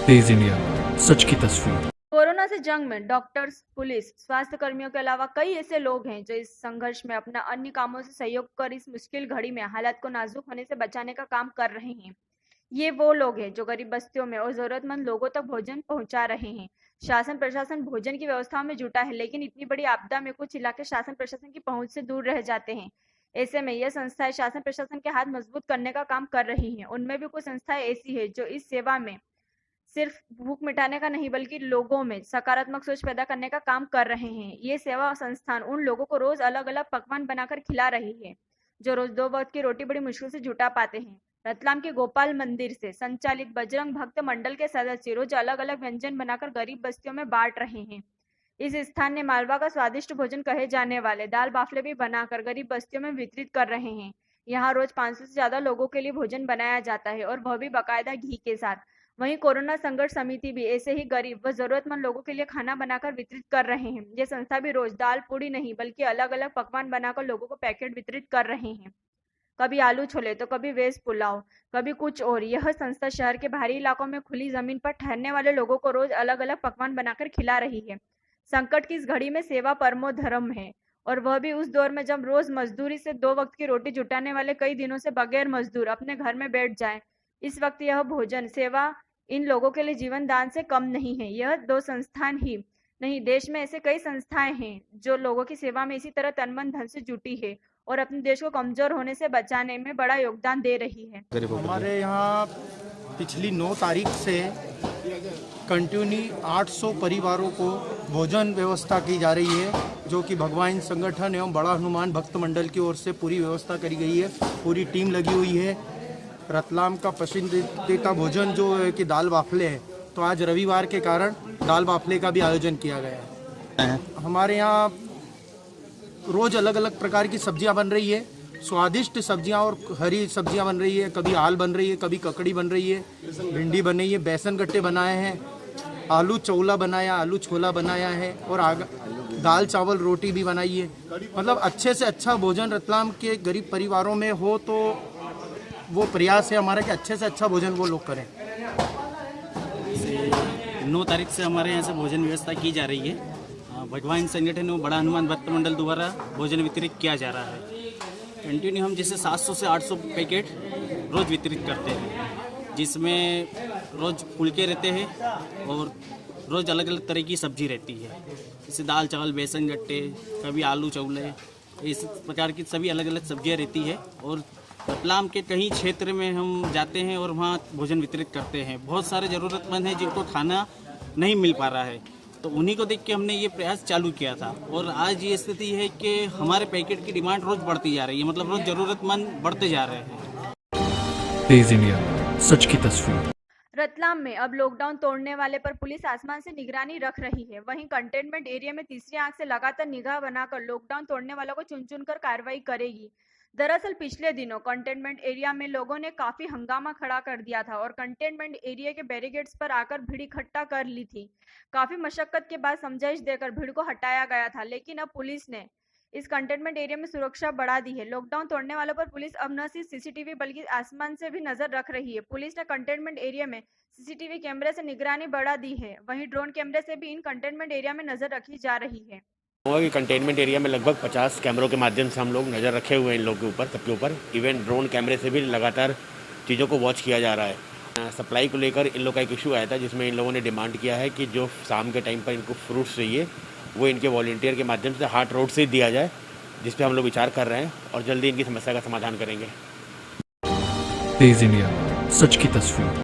तेज India, सच की तस्वीर। Corona से जंग में डॉक्टर्स, पुलिस, स्वास्थ्य कर्मियों के अलावा कई ऐसे लोग हैं जो इस संघर्ष में अपना अन्य कामों से सहयोग कर इस मुश्किल घड़ी में हालात को नाजुक होने से बचाने का काम कर रहे हैं। ये वो लोग हैं जो गरीब बस्तियों में और जरूरतमंद लोगों तक भोजन पहुंचा रहे हैं। शासन प्रशासन भोजन की व्यवस्था में जुटा है, लेकिन इतनी बड़ी आपदा में कुछ इलाके शासन प्रशासन की पहुंच से दूर रह जाते हैं। ऐसे में यह संस्थाएं शासन प्रशासन के हाथ मजबूत करने का काम कर रही हैं। उनमें भी कुछ संस्थाएं ऐसी है जो इस सेवा में सिर्फ भूख मिटाने का नहीं बल्कि लोगों में सकारात्मक सोच पैदा करने का काम कर रहे हैं। ये सेवा संस्थान उन लोगों को रोज अलग अलग पकवान बनाकर खिला रही है जो रोज दो वक्त की रोटी बड़ी मुश्किल से जुटा पाते हैं। रतलाम के गोपाल मंदिर से संचालित बजरंग भक्त मंडल के सदस्य रोज अलग अलग व्यंजन बनाकर गरीब बस्तियों में बांट रहे हैं। इस स्थान ने मालवा का स्वादिष्ट भोजन कहे जाने वाले दाल बाफले भी बनाकर गरीब बस्तियों में वितरित कर रहे हैं। यहाँ रोज 500 से ज्यादा लोगों के लिए भोजन बनाया जाता है और वह भी बाकायदा घी के साथ। वहीं कोरोना संकट समिति भी ऐसे ही गरीब व जरूरतमंद लोगों के लिए खाना बनाकर वितरित कर रहे हैं। ये संस्था भी रोज दाल पूड़ी नहीं बल्कि अलग अलग पकवान बनाकर लोगों को पैकेट वितरित कर रहे हैं। कभी आलू छोले तो कभी वेज पुलाव, कभी कुछ और। यह संस्था शहर के बाहरी इलाकों में खुली जमीन पर ठहरने वाले लोगों को रोज अलग अलग पकवान बनाकर खिला रही है। संकट की इस घड़ी में सेवा परमो धर्म है, और वह भी उस दौर में जब रोज मजदूरी से दो वक्त की रोटी जुटाने वाले कई दिनों से बगैर मजदूर अपने घर में बैठ जाएं। इस वक्त यह भोजन सेवा इन लोगों के लिए जीवन दान से कम नहीं है। यह दो संस्थान ही नहीं, देश में ऐसे कई संस्थाएं हैं जो लोगों की सेवा में इसी तरह तन मन धन से जुटी है और अपने देश को कमजोर होने से बचाने में बड़ा योगदान दे रही है। हमारे यहाँ पिछली 9 तारीख से कंटिन्यू 800 परिवारों को भोजन व्यवस्था की जा रही है, जो कि भगवान संगठन एवं बड़ा हनुमान भक्त मंडल की ओर से पूरी व्यवस्था करी गई है। पूरी टीम लगी हुई है। रतलाम का पसंदीदा भोजन जो है कि दाल बाफले है, तो आज रविवार के कारण दाल बाफले का भी आयोजन किया गया है। हमारे यहाँ रोज अलग अलग प्रकार की सब्जियां बन रही है, स्वादिष्ट सब्जियां और हरी सब्जियां बन रही है। कभी आल बन रही है, कभी ककड़ी बन रही है, भिंडी बन रही है, बेसन गट्टे बनाए हैं, आलू चौला बनाया, आलू छोला बनाया है और दाल चावल रोटी भी बनाई है। मतलब अच्छे से अच्छा भोजन रतलाम के गरीब परिवारों में हो, तो वो प्रयास है हमारा कि अच्छे से अच्छा भोजन वो लोग करें। 9 तारीख से हमारे यहाँ से भोजन व्यवस्था की जा रही है। भगवान संगठन और बड़ा हनुमान भक्त मंडल द्वारा भोजन वितरित किया जा रहा है। कंटिन्यू हम जैसे 700 से 800 पैकेट रोज़ वितरित करते हैं, जिसमें रोज़ फुलके रहते हैं और रोज़ अलग अलग तरह की सब्जी रहती है, जैसे दाल चावल, बेसन गट्टे, कभी आलू चौले, इस प्रकार की सभी अलग अलग सब्जियाँ रहती है। और रतलाम के कई क्षेत्र में हम जाते हैं और वहाँ भोजन वितरित करते हैं। बहुत सारे ज़रूरतमंद हैं जिनको खाना नहीं मिल पा रहा है, तो उन्हीं को देख के हमने ये प्रयास चालू किया था। और आज ये स्थिति है कि हमारे पैकेट की डिमांड रोज़ बढ़ती जा रही है, मतलब रोज़ ज़रूरतमंद बढ़ते जा रहे हैं। तेज इंडिया, सच की तस्वीर। रतलाम में अब लॉकडाउन तोड़ने वाले पर पुलिस आसमान से निगरानी रख रही है। वहीं कंटेनमेंट एरिया में तीसरी आंख से लगातार निगाह बनाकर लॉकडाउन तोड़ने वालों को चुन चुन कर कार्रवाई करेगी। दरअसल पिछले दिनों कंटेनमेंट एरिया में लोगों ने काफी हंगामा खड़ा कर दिया था और कंटेनमेंट एरिया के बैरिकेड्स पर आकर भीड़ इकट्ठा कर ली थी। काफी मशक्कत के बाद समझाइश देकर भीड़ को हटाया गया था, लेकिन अब पुलिस ने इस कंटेनमेंट एरिया में सुरक्षा बढ़ा दी है। लॉकडाउन तोड़ने वालों पर पुलिस अब न सिर्फ सीसीटीवी बल्कि आसमान से भी नजर रख रही है। पुलिस ने कंटेनमेंट एरिया में सीसीटीवी कैमरे से निगरानी बढ़ा दी है। वहीं ड्रोन कैमरे से भी इन कंटेनमेंट एरिया में नजर रखी जा रही है। कंटेनमेंट एरिया में लगभग 50 कैमरों के माध्यम से हम लोग नज़र रखे हुए हैं इन लोगों के ऊपर, सबके ऊपर। इवन ड्रोन कैमरे से भी लगातार चीज़ों को वॉच किया जा रहा है। सप्लाई को लेकर इन लोगों का एक इशू आया था, जिसमें इन लोगों ने डिमांड किया है कि जो शाम के टाइम पर इनको फ्रूट्स चाहिए वो इनके वॉलंटियर के माध्यम से हाट रोड से दिया जाए, जिस पर हम लोग विचार कर रहे हैं और जल्दी इनकी समस्या का समाधान करेंगे। तेज इंडिया, सच की तस्वीर।